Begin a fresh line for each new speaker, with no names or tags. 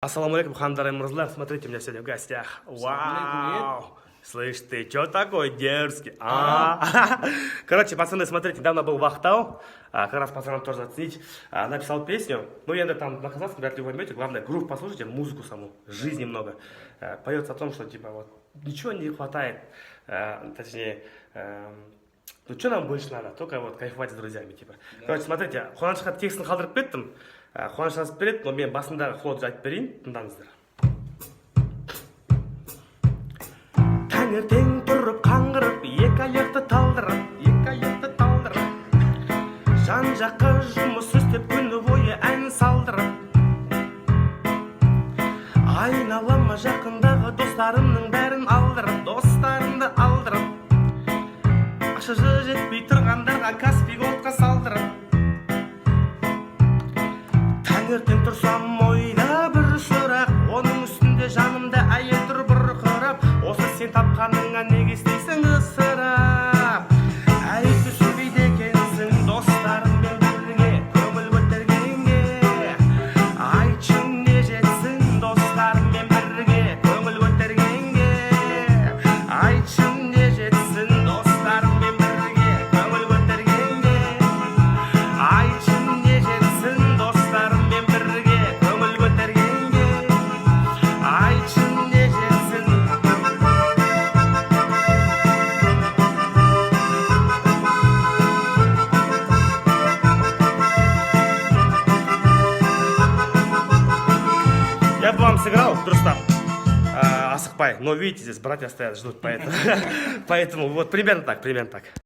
Ассаламу алейкум, хандар и мразлар. Смотрите, у меня сегодня в гостях. Вау! Слышь, ты чё такой дерзкий? Короче, пацаны, смотрите, недавно был в Ахтау. Как раз пацанам тоже заценить. Написал песню. Ну, я там на казахском, вряд ли вы поймете. Главное, грув послушайте, музыку саму. Жизни много. Поется о том, что, типа, вот, ничего не хватает. Точнее, ну, что нам больше надо? Только вот кайфовать с друзьями, типа. Короче, смотрите, қуанышқа текстін қалдырып кеттім. Қуаныш жазып береді, но мен басындағы флотты айтып берейін, тыңдаңыздар. Таңертең тұрып қаңғырып, екі аяқты талдырып, жан жаққа жұмыс істеп күні бойы ән салдырып, айналама жақындағы достарымның бәрін достарымды алдырып, ақшасы жетпей тұрғандарға Каспий голдқа салдырып, таңертең тұрсам ойда бір сұрақ, оның үстінде жанымда әйел тұр бұрқырап, осы сен тапқаныңа неге істейсің ысырап? Әлі сөйлейді екенсің достарыңмен бірге көңіл көтергенге, айтшы не жетсін достарыңмен бірге көңіл көтергенге, айтшы не жетсін достарыңмен бірге көңіл көтергенге, айтшы не жетсін достарыңмен бірге көңіл көтергенге, айтшы не жетсін. Я бы вам сыграл, дұрыстап, асықпай, но видите, здесь братья стоят, ждут, поэтому вот примерно так.